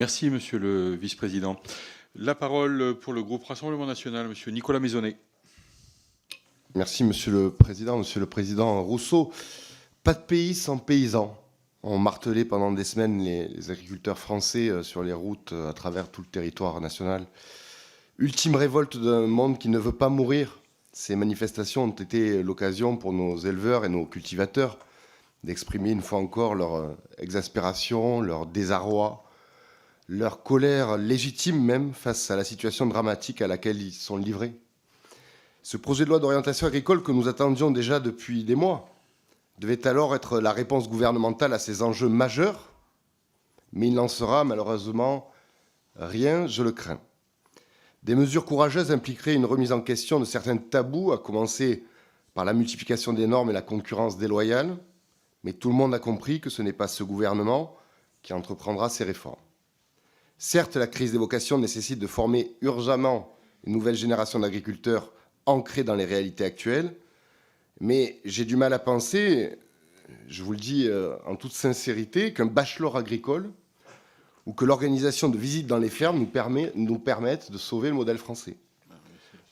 Merci, monsieur le vice-président. La parole pour le groupe Rassemblement national, monsieur Nicolas Maisonnet. Merci, Monsieur le Président Rousseau. Pas de pays sans paysans. On martelé pendant des semaines les agriculteurs français sur les routes à travers tout le territoire national. Ultime révolte d'un monde qui ne veut pas mourir. Ces manifestations ont été l'occasion pour nos éleveurs et nos cultivateurs d'exprimer une fois encore leur exaspération, leur désarroi, leur colère légitime même face à la situation dramatique à laquelle ils sont livrés. Ce projet de loi d'orientation agricole que nous attendions déjà depuis des mois devait alors être la réponse gouvernementale à ces enjeux majeurs, mais il n'en sera malheureusement rien, je le crains. Des mesures courageuses impliqueraient une remise en question de certains tabous, à commencer par la multiplication des normes et la concurrence déloyale, mais tout le monde a compris que ce n'est pas ce gouvernement qui entreprendra ces réformes. Certes, la crise des vocations nécessite de former urgemment une nouvelle génération d'agriculteurs ancrés dans les réalités actuelles, mais j'ai du mal à penser, je vous le dis en toute sincérité, qu'un bachelor agricole ou que l'organisation de visites dans les fermes nous permettent de sauver le modèle français.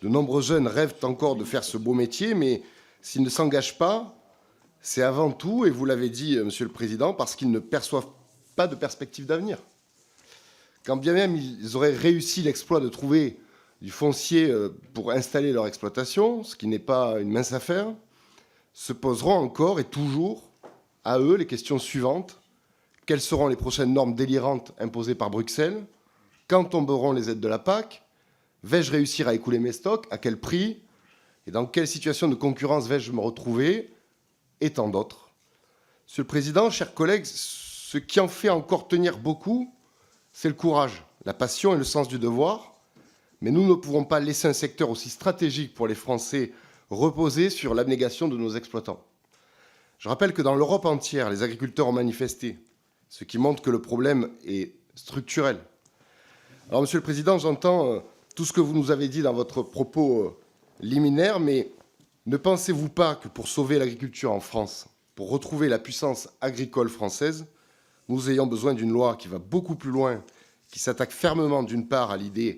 De nombreux jeunes rêvent encore de faire ce beau métier, mais s'ils ne s'engagent pas, c'est avant tout, et vous l'avez dit, Monsieur le Président, parce qu'ils ne perçoivent pas de perspective d'avenir. Quand bien même ils auraient réussi l'exploit de trouver du foncier pour installer leur exploitation, ce qui n'est pas une mince affaire, se poseront encore et toujours à eux les questions suivantes. Quelles seront les prochaines normes délirantes imposées par Bruxelles? Quand tomberont les aides de la PAC? Vais-je réussir à écouler mes stocks? À quel prix? Et dans quelle situation de concurrence vais-je me retrouver? Et tant d'autres. Monsieur le Président, chers collègues, ce qui en fait encore tenir beaucoup, c'est le courage, la passion et le sens du devoir. Mais nous ne pouvons pas laisser un secteur aussi stratégique pour les Français reposer sur l'abnégation de nos exploitants. Je rappelle que dans l'Europe entière, les agriculteurs ont manifesté, ce qui montre que le problème est structurel. Alors, Monsieur le Président, j'entends tout ce que vous nous avez dit dans votre propos liminaire, mais ne pensez-vous pas que pour sauver l'agriculture en France, pour retrouver la puissance agricole française, nous ayons besoin d'une loi qui va beaucoup plus loin, qui s'attaque fermement d'une part à l'idée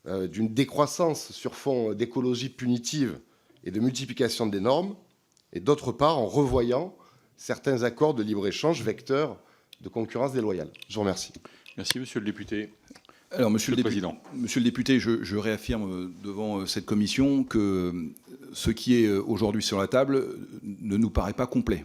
d'une décroissance sur fond d'écologie punitive et de multiplication des normes, et d'autre part en revoyant certains accords de libre-échange vecteurs de concurrence déloyale. Je vous remercie. Merci, monsieur le député. Alors, Monsieur le Président. Monsieur le député, je réaffirme devant cette commission que ce qui est aujourd'hui sur la table ne nous paraît pas complet.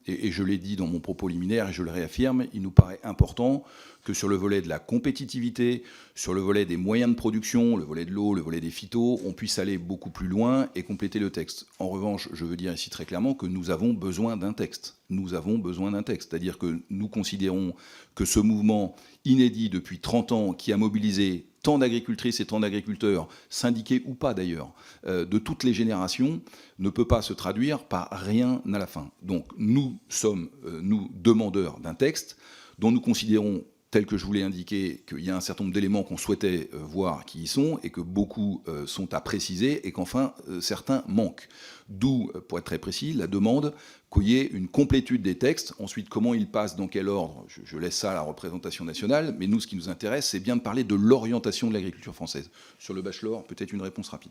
Et je l'ai dit dans mon propos liminaire et je le réaffirme, il nous paraît important que sur le volet de la compétitivité, sur le volet des moyens de production, le volet de l'eau, le volet des phytos, on puisse aller beaucoup plus loin et compléter le texte. En revanche, je veux dire ici très clairement que nous avons besoin d'un texte. Nous avons besoin d'un texte. C'est-à-dire que nous considérons que ce mouvement inédit depuis 30 ans qui a mobilisé tant d'agricultrices et tant d'agriculteurs, syndiqués ou pas d'ailleurs, de toutes les générations, ne peut pas se traduire par rien à la fin. Donc nous sommes, nous, demandeurs d'un texte dont nous considérons, tel que je vous l'ai indiqué, qu'il y a un certain nombre d'éléments qu'on souhaitait voir qui y sont et que beaucoup sont à préciser et qu'enfin certains manquent. D'où, pour être très précis, la demande qu'il y ait une complétude des textes. Ensuite, comment ils passent, dans quel ordre, je laisse ça à la représentation nationale, mais nous, ce qui nous intéresse, c'est bien de parler de l'orientation de l'agriculture française. Sur le bachelor, peut-être une réponse rapide.